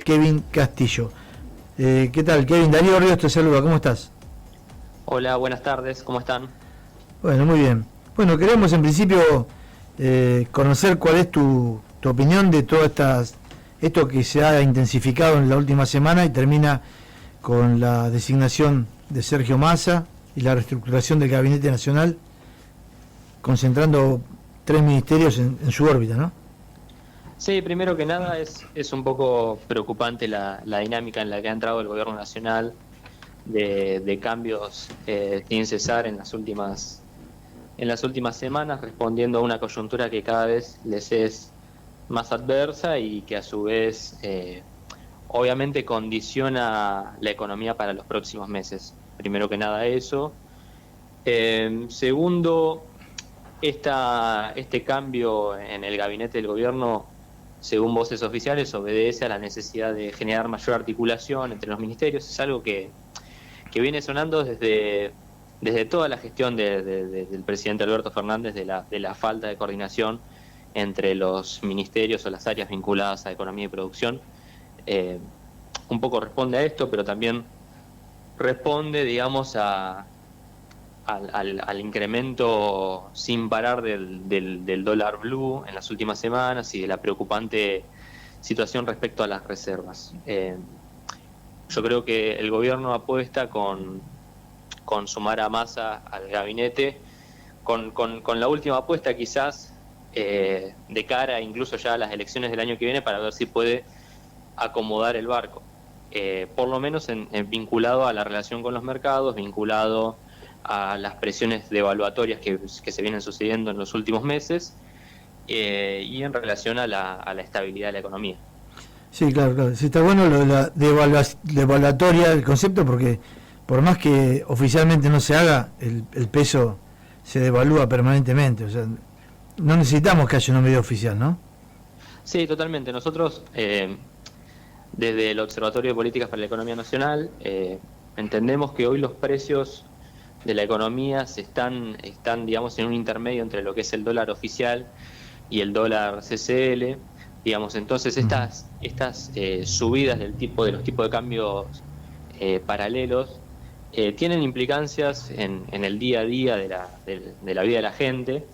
Kevin Castillo. ¿Qué tal, Kevin? Darío Ríos te saluda, ¿cómo estás? Hola, buenas tardes, ¿cómo están? Bueno, muy bien. Bueno, queremos en principio conocer cuál es tu opinión de todas esto que se ha intensificado en la última semana y termina con la designación de Sergio Massa y la reestructuración del Gabinete Nacional, concentrando 3 ministerios en su órbita, ¿no? Sí, primero que nada es un poco preocupante la dinámica en la que ha entrado el gobierno nacional de cambios sin cesar en las últimas semanas, respondiendo a una coyuntura que cada vez les es más adversa y que a su vez obviamente condiciona la economía para los próximos meses. Primero que nada eso. Segundo, este cambio en el gabinete del gobierno, según voces oficiales, obedece a la necesidad de generar mayor articulación entre los ministerios. Es algo que viene sonando desde toda la gestión del presidente Alberto Fernández, de la falta de coordinación entre los ministerios o las áreas vinculadas a economía y producción. Un poco responde a esto, pero también responde, digamos, al incremento sin parar del dólar blue en las últimas semanas y de la preocupante situación respecto a las reservas. Yo creo que el gobierno apuesta con sumar a Massa al gabinete, con la última apuesta quizás de cara incluso ya a las elecciones del año que viene, para ver si puede acomodar el barco, por lo menos vinculado a la relación con los mercados, vinculado a las presiones devaluatorias que se vienen sucediendo en los últimos meses, y en relación a la estabilidad de la economía. Sí, claro. Sí, está bueno lo de la devaluatoria del concepto, porque por más que oficialmente no se haga, el peso se devalúa permanentemente. O sea, no necesitamos que haya una medida oficial, ¿no? Sí, totalmente. Nosotros, desde el Observatorio de Políticas para la Economía Nacional, entendemos que hoy los precios de la economía están, digamos, en un intermedio entre lo que es el dólar oficial y el dólar CCL. Digamos, entonces estas subidas de los tipos de cambios paralelos tienen implicancias en el día a día de la vida de la gente,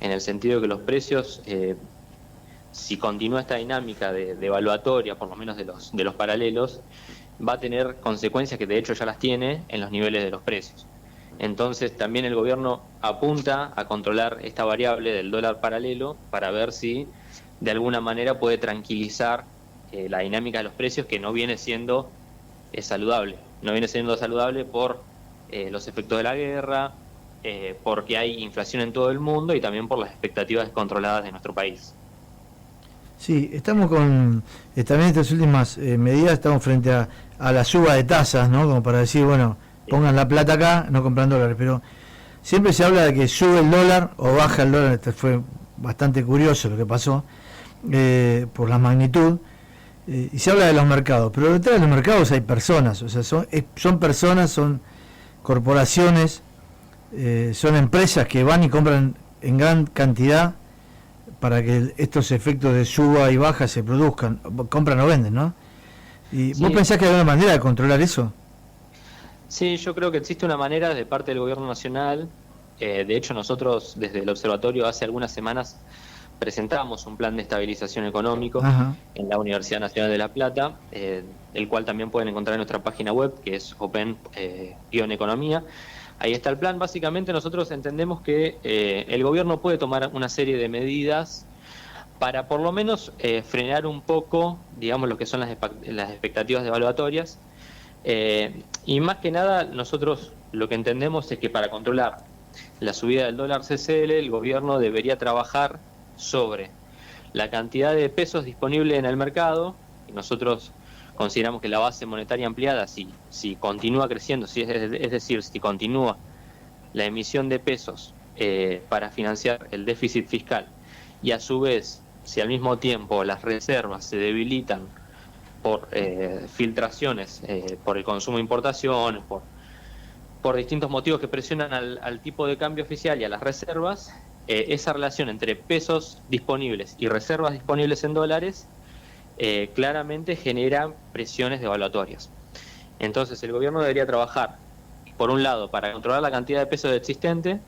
en el sentido que los precios, si continúa esta dinámica de evaluatoria, por lo menos de los paralelos, va a tener consecuencias que de hecho ya las tiene en los niveles de los precios. Entonces también el gobierno apunta a controlar esta variable del dólar paralelo para ver si de alguna manera puede tranquilizar la dinámica de los precios, que no viene siendo saludable. No viene siendo saludable por los efectos de la guerra, porque hay inflación en todo el mundo y también por las expectativas descontroladas de nuestro país. Sí, estamos con también estas últimas medidas, estamos frente a la suba de tasas, ¿no? Como para decir, bueno, pongan la plata acá, no compran dólares, pero siempre se habla de que sube el dólar o baja el dólar. Esto fue bastante curioso lo que pasó, por la magnitud, y se habla de los mercados, pero detrás de los mercados hay personas, o sea, son personas, son corporaciones, son empresas que van y compran en gran cantidad para que estos efectos de suba y baja se produzcan, compran o venden, ¿no? ¿Y sí, vos pensás que hay alguna manera de controlar eso? Sí, yo creo que existe una manera de parte del gobierno nacional. De hecho, nosotros desde el observatorio hace algunas semanas presentamos un plan de estabilización económico en la Universidad Nacional de La Plata, el cual también pueden encontrar en nuestra página web, que es Open-Economía. Ahí está el plan. Básicamente nosotros entendemos que el gobierno puede tomar una serie de medidas para por lo menos frenar un poco, digamos, lo que son las expectativas devaluatorias. Y más que nada, nosotros lo que entendemos es que para controlar la subida del dólar CCL, el gobierno debería trabajar sobre la cantidad de pesos disponibles en el mercado, y nosotros consideramos que la base monetaria ampliada, si continúa creciendo, es decir, si continúa la emisión de pesos para financiar el déficit fiscal, y a su vez, si al mismo tiempo las reservas se debilitan por filtraciones, por el consumo de importaciones, por distintos motivos que presionan al tipo de cambio oficial y a las reservas, esa relación entre pesos disponibles y reservas disponibles en dólares claramente genera presiones devaluatorias. Entonces el gobierno debería trabajar, por un lado, para controlar la cantidad de pesos existente.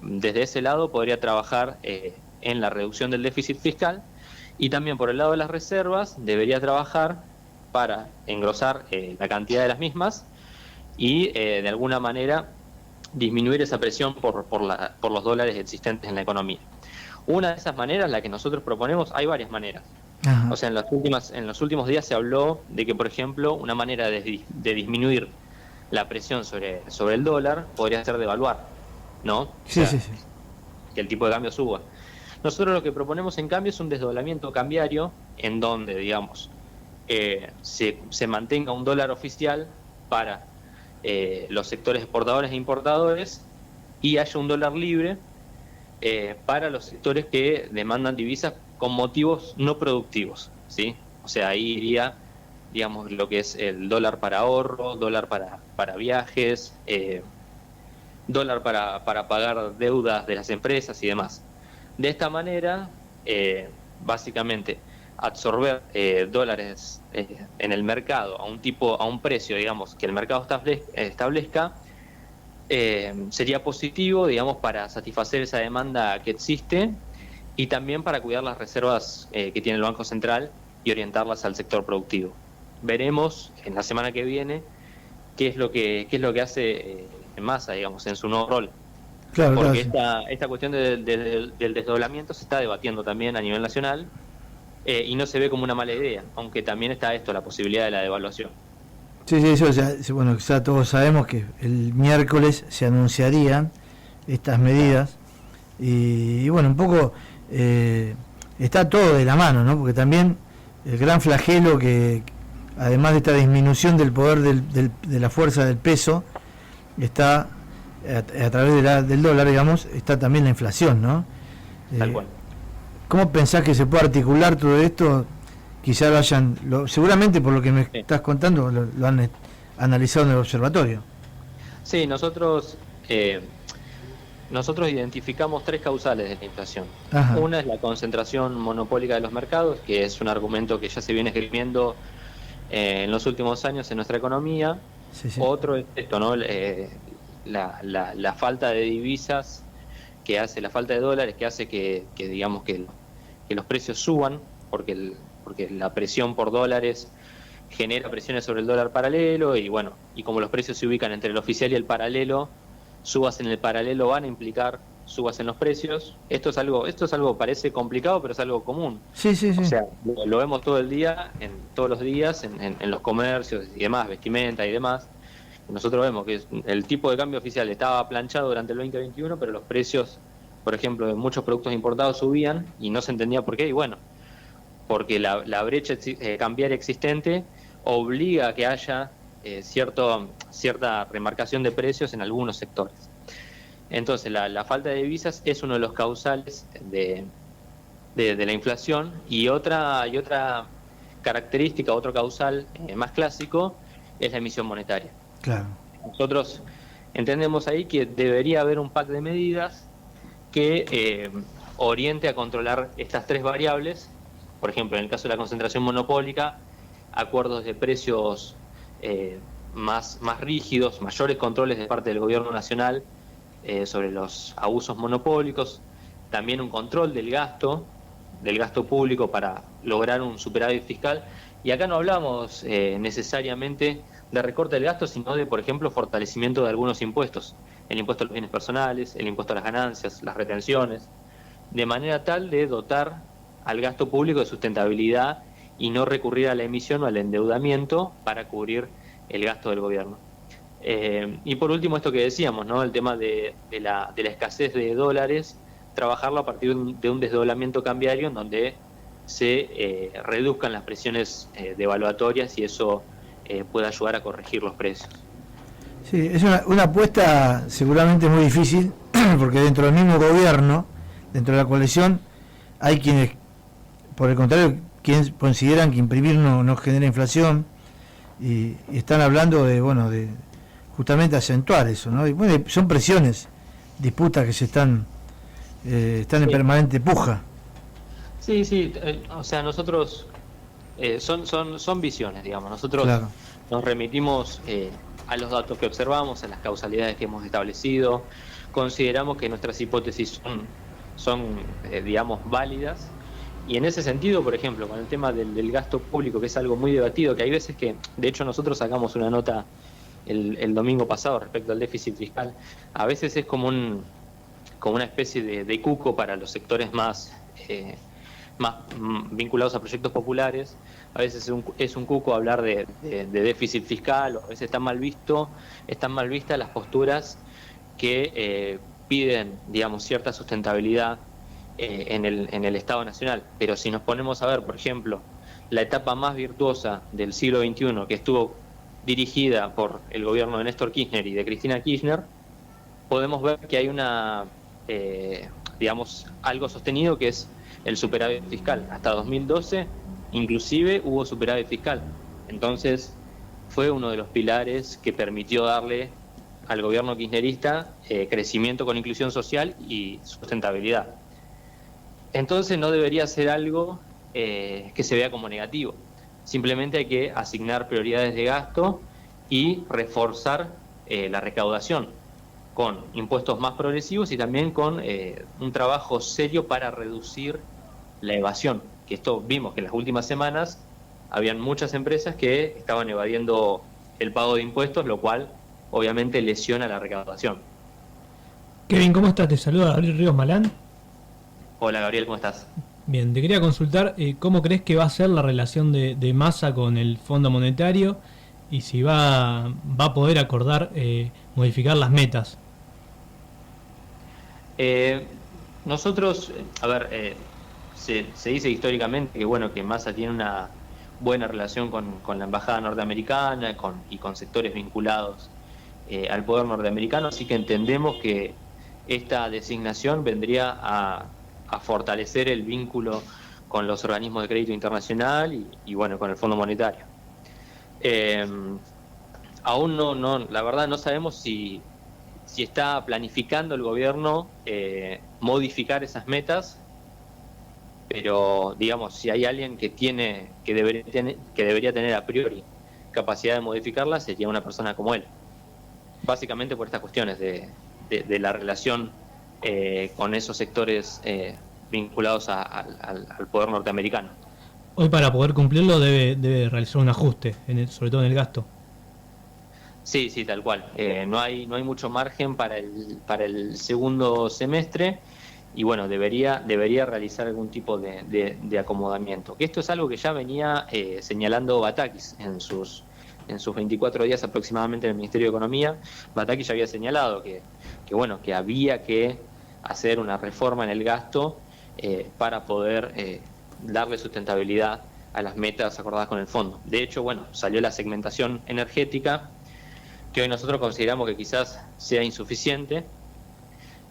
Desde ese lado podría trabajar en la reducción del déficit fiscal, y también por el lado de las reservas debería trabajar para engrosar la cantidad de las mismas y de alguna manera disminuir esa presión por los dólares existentes en la economía. Una de esas maneras, la que nosotros proponemos, hay varias maneras. Ajá. O sea, en los últimos días se habló de que, por ejemplo, una manera de disminuir la presión sobre el dólar podría ser devaluar, ¿no? Sí, o sea, sí, sí. que el tipo de cambio suba. Nosotros lo que proponemos en cambio es un desdoblamiento cambiario en donde, digamos, se mantenga un dólar oficial para los sectores exportadores e importadores y haya un dólar libre para los sectores que demandan divisas con motivos no productivos, ¿sí? O sea, ahí iría, digamos, lo que es el dólar para ahorro, dólar para viajes, dólar para pagar deudas de las empresas y demás. De esta manera, básicamente, absorber dólares en el mercado a un precio, digamos, que el mercado establezca, sería positivo, digamos, para satisfacer esa demanda que existe y también para cuidar las reservas que tiene el Banco Central y orientarlas al sector productivo. Veremos en la semana que viene qué es lo que hace Massa, digamos, en su nuevo rol. Claro, Porque claro, esta cuestión del desdoblamiento se está debatiendo también a nivel nacional y no se ve como una mala idea, aunque también está la posibilidad de la devaluación. sí, sí, eso ya, bueno, ya todos sabemos que el miércoles se anunciarían estas medidas y bueno, un poco está todo de la mano, ¿no? Porque también el gran flagelo que, además de esta disminución del poder de la fuerza del peso, está a través del dólar, digamos, está también la inflación, ¿no? Tal cual. ¿Cómo pensás que se puede articular todo esto? Quizá seguramente por lo que me estás contando, lo han analizado en el observatorio. Sí, nosotros identificamos tres causales de la inflación. Ajá. Una es la concentración monopólica de los mercados, que es un argumento que ya se viene esgrimiendo en los últimos años en nuestra economía. Sí, sí. Otro es esto, ¿no? La falta de divisas que hace, la falta de dólares que hace que digamos que los precios suban, porque la presión por dólares genera presiones sobre el dólar paralelo y bueno, y como los precios se ubican entre el oficial y el paralelo, subas en el paralelo van a implicar subas en los precios. Esto es algo parece complicado, pero es algo común. Sí, sí, sí. O sea, lo vemos todo el día, todos los días, en los comercios y demás, vestimenta y demás. Nosotros vemos que el tipo de cambio oficial estaba planchado durante el 2021, pero los precios, por ejemplo, de muchos productos importados subían y no se entendía por qué. Y bueno, porque la brecha cambiaria existente obliga a que haya cierta remarcación de precios en algunos sectores. Entonces, la falta de divisas es uno de los causales de la inflación y otra característica, otro causal más clásico es la emisión monetaria. Claro. Nosotros entendemos ahí que debería haber un pack de medidas que oriente a controlar estas tres variables. Por ejemplo, en el caso de la concentración monopólica, acuerdos de precios más rígidos, mayores controles de parte del gobierno nacional sobre los abusos monopólicos, también un control del gasto público para lograr un superávit fiscal. Y acá no hablamos necesariamente de recorte del gasto, sino de, por ejemplo, fortalecimiento de algunos impuestos. El impuesto a los bienes personales, el impuesto a las ganancias, las retenciones, de manera tal de dotar al gasto público de sustentabilidad y no recurrir a la emisión o al endeudamiento para cubrir el gasto del gobierno. Y por último, esto que decíamos, ¿no? El tema de la escasez de dólares, trabajarlo a partir de un desdoblamiento cambiario en donde se reduzcan las presiones devaluatorias y eso pueda ayudar a corregir los precios. Sí, es una apuesta seguramente muy difícil, porque dentro del mismo gobierno, dentro de la coalición, hay quienes, por el contrario, quienes consideran que imprimir no genera inflación y están hablando de justamente acentuar eso, ¿no? Y bueno, son presiones, disputas que están en permanente puja. Sí, o sea, nosotros son visiones, digamos. Nosotros nos remitimos a los datos que observamos, a las causalidades que hemos establecido. Consideramos que nuestras hipótesis son digamos, válidas. Y en ese sentido, por ejemplo, con el tema del gasto público, que es algo muy debatido, que hay veces que, de hecho, nosotros sacamos una nota el domingo pasado respecto al déficit fiscal, a veces es como una especie de cuco para los sectores más vinculados a proyectos populares. A veces es un cuco hablar de déficit fiscal, o a veces están mal vistas las posturas que piden, digamos, cierta sustentabilidad en el Estado Nacional. Pero si nos ponemos a ver, por ejemplo, la etapa más virtuosa del siglo XXI, que estuvo dirigida por el gobierno de Néstor Kirchner y de Cristina Kirchner, podemos ver que hay digamos, algo sostenido, que es el superávit fiscal. Hasta 2012, inclusive, hubo superávit fiscal. Entonces, fue uno de los pilares que permitió darle al gobierno kirchnerista crecimiento con inclusión social y sustentabilidad. Entonces, no debería ser algo que se vea como negativo. Simplemente hay que asignar prioridades de gasto y reforzar la recaudación con impuestos más progresivos y también con un trabajo serio para reducir la evasión. Que esto vimos que en las últimas semanas habían muchas empresas que estaban evadiendo el pago de impuestos, lo cual obviamente lesiona la recaudación. Kevin, ¿cómo estás? Te saluda Gabriel Ríos Malán. Hola Gabriel, ¿cómo estás? Bien, te quería consultar cómo crees que va a ser la relación de Massa con el Fondo Monetario y si va a poder acordar modificar las metas. Nosotros, a ver, se dice históricamente que bueno, que Massa tiene una buena relación con la embajada norteamericana y con sectores vinculados al poder norteamericano, así que entendemos que esta designación vendría a fortalecer el vínculo con los organismos de crédito internacional y bueno, con el Fondo Monetario. Aún no, la verdad no sabemos si está planificando el gobierno modificar esas metas, pero digamos, si hay alguien que debería tener a priori capacidad de modificarlas, sería una persona como él. Básicamente por estas cuestiones de la relación con esos sectores vinculados al poder norteamericano. Hoy, para poder cumplirlo, debe realizar un ajuste, sobre todo en el gasto. Sí, tal cual. No hay mucho margen para el segundo semestre y bueno, debería realizar algún tipo de acomodamiento. Que esto es algo que ya venía señalando Batakis en sus 24 días aproximadamente en el Ministerio de Economía. Batakis ya había señalado que había que hacer una reforma en el gasto para poder darle sustentabilidad a las metas acordadas con el fondo. De hecho, bueno, salió la segmentación energética, que hoy nosotros consideramos que quizás sea insuficiente,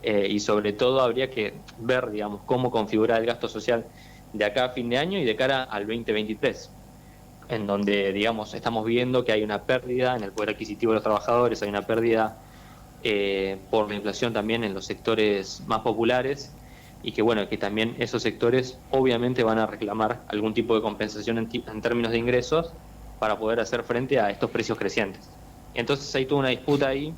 y sobre todo habría que ver, digamos, cómo configurar el gasto social de acá a fin de año y de cara al 2023, en donde, digamos, estamos viendo que hay una pérdida en el poder adquisitivo de los trabajadores, hay una pérdida por la inflación también en los sectores más populares, y que bueno, que también esos sectores obviamente van a reclamar algún tipo de compensación en términos de ingresos para poder hacer frente a estos precios crecientes. Entonces hay toda una disputa ahí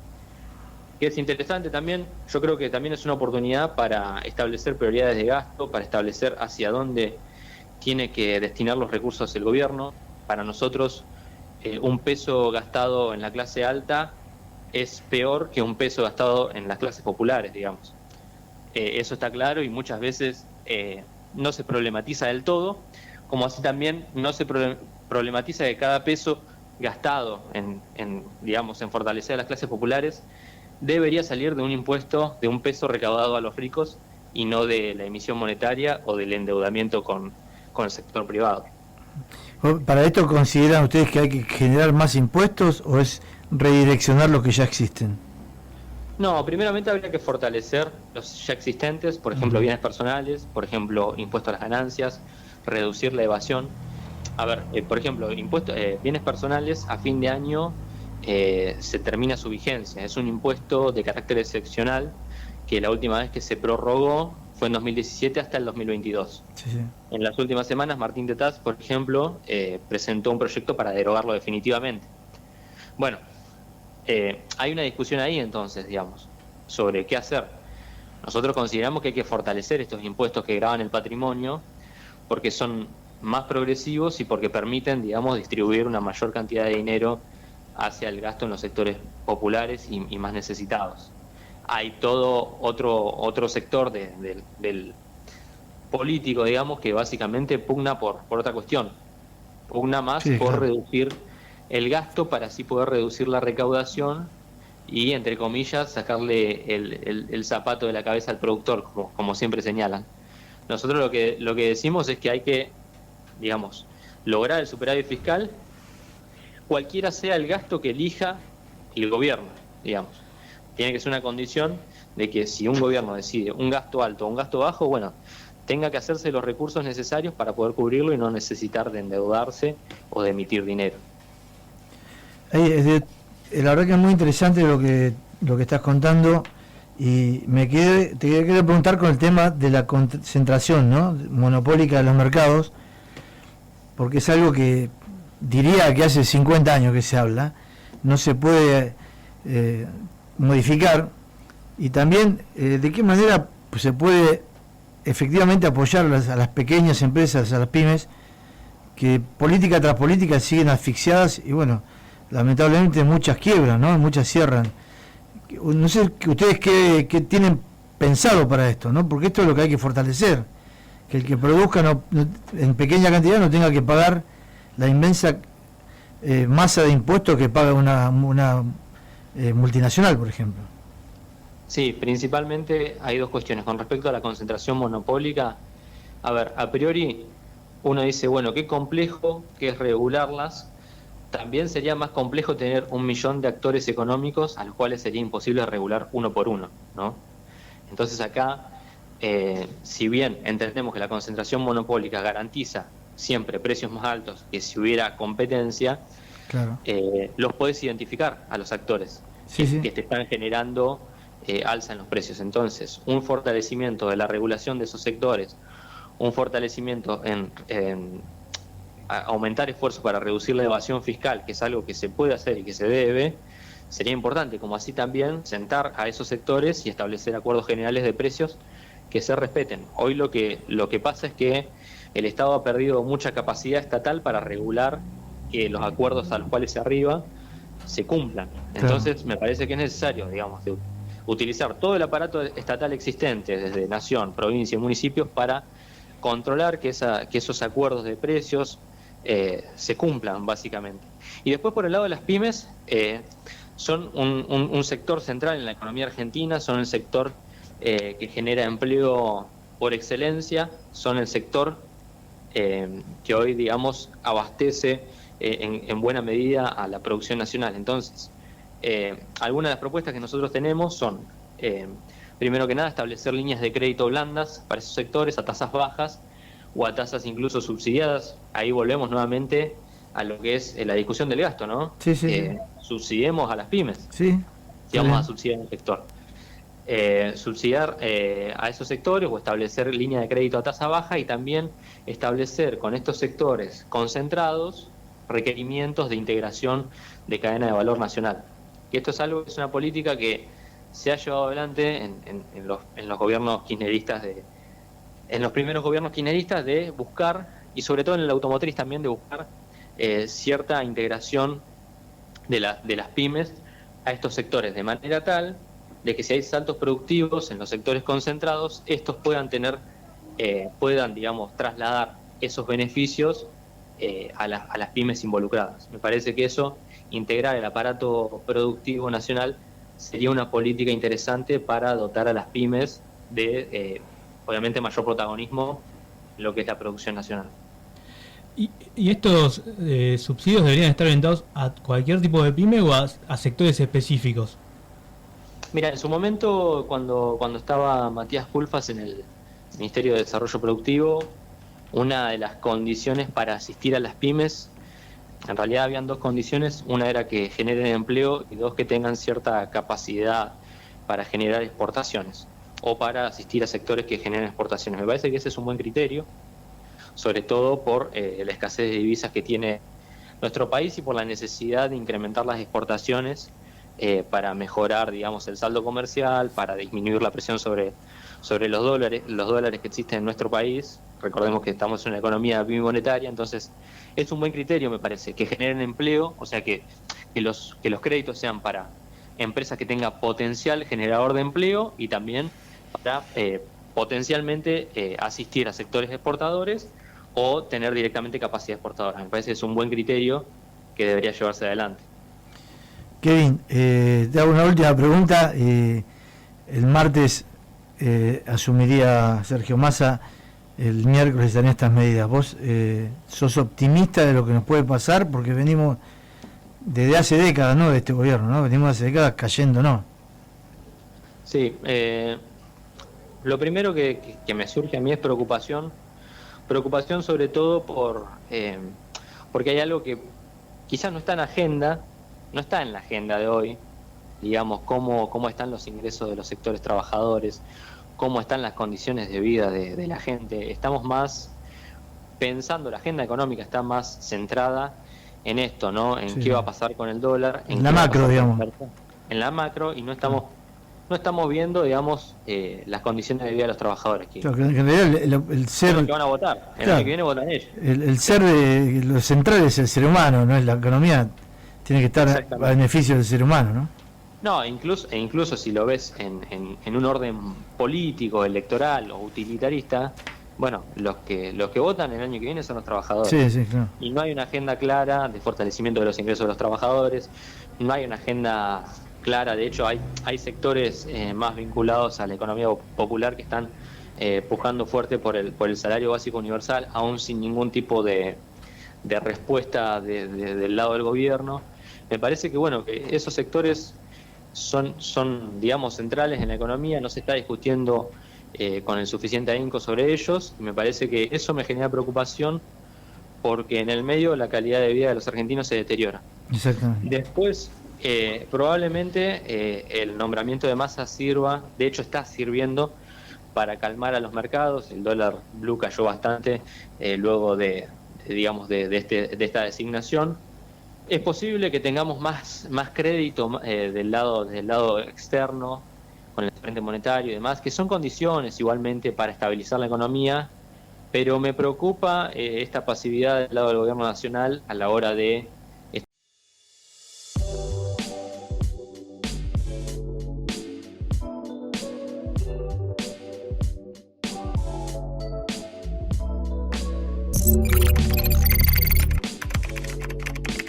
que es interesante también. Yo creo que también es una oportunidad para establecer prioridades de gasto, para establecer hacia dónde tiene que destinar los recursos el gobierno. Para nosotros, un peso gastado en la clase alta es peor que un peso gastado en las clases populares, digamos. Eso está claro, y muchas veces no se problematiza del todo, como así también no se problematiza que cada peso gastado en fortalecer a las clases populares debería salir de un impuesto, de un peso recaudado a los ricos, y no de la emisión monetaria o del endeudamiento con el sector privado. ¿Para esto consideran ustedes que hay que generar más impuestos o es redireccionar los que ya existen? No, primeramente habría que fortalecer los ya existentes, por ejemplo, bienes personales, por ejemplo, impuesto a las ganancias, reducir la evasión. A ver, por ejemplo, bienes personales a fin de año se termina su vigencia. Es un impuesto de carácter excepcional que la última vez que se prorrogó fue en 2017 hasta el 2022. Sí, sí. En las últimas semanas, Martín Tetaz, por ejemplo, presentó un proyecto para derogarlo definitivamente. Bueno, hay una discusión ahí entonces, digamos, sobre qué hacer. Nosotros consideramos que hay que fortalecer estos impuestos que gravan el patrimonio porque son más progresivos y porque permiten, digamos, distribuir una mayor cantidad de dinero hacia el gasto en los sectores populares y más necesitados. Hay todo otro sector del político, digamos, que básicamente pugna por otra cuestión. Pugna más por claro, reducir el gasto para así poder reducir la recaudación y, entre comillas, sacarle el zapato de la cabeza al productor, como siempre señalan. Nosotros lo que decimos es que hay que, digamos, lograr el superávit fiscal, cualquiera sea el gasto que elija el gobierno, digamos. Tiene que ser una condición de que si un gobierno decide un gasto alto o un gasto bajo, bueno, tenga que hacerse los recursos necesarios para poder cubrirlo y no necesitar de endeudarse o de emitir dinero. La verdad que es muy interesante lo que estás contando, y te quería preguntar con el tema de la concentración, ¿no?, monopólica de los mercados, porque es algo que diría que hace 50 años que se habla, no se puede modificar, y también de qué manera se puede efectivamente apoyar a las pequeñas empresas, a las pymes, que política tras política siguen asfixiadas y bueno, lamentablemente muchas quiebran, ¿no?, muchas cierran. No sé ustedes qué tienen pensado para esto, ¿no?, porque esto es lo que hay que fortalecer, que el que produzca en pequeña cantidad no tenga que pagar la inmensa masa de impuestos que paga una multinacional, por ejemplo. Sí, principalmente hay dos cuestiones. Con respecto a la concentración monopólica, a ver, a priori uno dice, bueno, qué complejo que es regularlas. También sería más complejo tener 1 millón de actores económicos a los cuales sería imposible regular uno por uno, ¿no? Entonces acá, si bien entendemos que la concentración monopólica garantiza siempre precios más altos que si hubiera competencia, claro, los puedes identificar a los actores que te están generando alza en los precios. Entonces, un fortalecimiento de la regulación de esos sectores, un fortalecimiento en aumentar esfuerzos para reducir la evasión fiscal, que es algo que se puede hacer y que se debe, sería importante, como así también sentar a esos sectores y establecer acuerdos generales de precios que se respeten. Hoy lo que pasa es que el Estado ha perdido mucha capacidad estatal para regular que los acuerdos a los cuales se arriba se cumplan. Entonces, me parece que es necesario, digamos, utilizar todo el aparato estatal existente, desde nación, provincia y municipios, para controlar que esos acuerdos de precios se cumplan, básicamente. Y después, por el lado de las pymes, son un sector central en la economía argentina, son el sector que genera empleo por excelencia, son el sector que hoy, digamos, abastece en buena medida a la producción nacional. Entonces, algunas de las propuestas que nosotros tenemos son, primero que nada, establecer líneas de crédito blandas para esos sectores a tasas bajas o a tasas incluso subsidiadas. Ahí volvemos nuevamente a lo que es la discusión del gasto, ¿no? Sí. Subsidiemos a las pymes, Sí. si vamos a subsidiar el sector. Subsidiar a esos sectores o establecer líneas de crédito a tasa baja, y también establecer con estos sectores concentrados requerimientos de integración de cadena de valor nacional. Y esto es una política que se ha llevado adelante en los gobiernos kirchneristas, en los primeros gobiernos kirchneristas, de buscar, y sobre todo en el automotriz también, de buscar cierta integración de las pymes a estos sectores, de manera tal de que si hay saltos productivos en los sectores concentrados, estos puedan, digamos, trasladar esos beneficios a las pymes involucradas. Me parece que eso, integrar el aparato productivo nacional, sería una política interesante para dotar a las pymes de, obviamente, mayor protagonismo en lo que es la producción nacional. ¿Y estos subsidios deberían estar orientados a cualquier tipo de pyme o a sectores específicos? Mira, en su momento, cuando estaba Matías Culfas en el Ministerio de Desarrollo Productivo, una de las condiciones para asistir a las pymes, en realidad habían dos condiciones: una era que generen empleo y dos, que tengan cierta capacidad para generar exportaciones. o para asistir a sectores que generen exportaciones. Me parece que ese es un buen criterio, sobre todo por la escasez de divisas que tiene nuestro país y por la necesidad de incrementar las exportaciones para mejorar, digamos, el saldo comercial, para disminuir la presión sobre los dólares que existen en nuestro país. Recordemos que estamos en una economía bimonetaria, entonces es un buen criterio, me parece, que generen empleo, o sea que los créditos sean para empresas que tengan potencial generador de empleo y también para potencialmente asistir a sectores exportadores o tener directamente capacidad exportadora. Me parece que es un buen criterio que debería llevarse adelante. Kevin, te hago una última pregunta. El martes asumiría Sergio Massa, el miércoles estarían estas medidas. ¿Vos sos optimista de lo que nos puede pasar? Porque venimos desde hace décadas, ¿no?, de este gobierno, ¿no? Venimos hace décadas cayendo, ¿no? Sí, lo primero que me surge a mí es preocupación sobre todo porque hay algo que quizás no está en la agenda de hoy, digamos, cómo están los ingresos de los sectores trabajadores, cómo están las condiciones de vida de la gente. Estamos más pensando, la agenda económica está más centrada en esto, ¿no? En qué va a pasar con el dólar, en la macro, digamos. En la macro, y no estamos viendo, digamos, las condiciones de vida de los trabajadores. Claro, que en realidad el ser... que van a votar, el año que viene votan ellos. El ser de lo central es el ser humano, no es la economía, tiene que estar a beneficio del ser humano, ¿no? No, incluso si lo ves en un orden político, electoral o utilitarista, bueno, los que votan el año que viene son los trabajadores. Sí, claro. Y no hay una agenda clara de fortalecimiento de los ingresos de los trabajadores, no hay una agenda clara, de hecho hay sectores más vinculados a la economía popular que están pujando fuerte por el salario básico universal, aún sin ningún tipo de respuesta del lado del gobierno. Me parece que bueno, que esos sectores son digamos centrales en la economía, no se está discutiendo con el suficiente ahínco sobre ellos, y me parece que eso me genera preocupación porque en el medio la calidad de vida de los argentinos se deteriora. Exactamente. Después probablemente el nombramiento de Massa sirva, de hecho está sirviendo para calmar a los mercados. El dólar blue cayó bastante luego de esta designación. Es posible que tengamos más crédito del lado externo, con el Frente Monetario y demás, que son condiciones igualmente para estabilizar la economía, pero me preocupa esta pasividad del lado del gobierno nacional a la hora de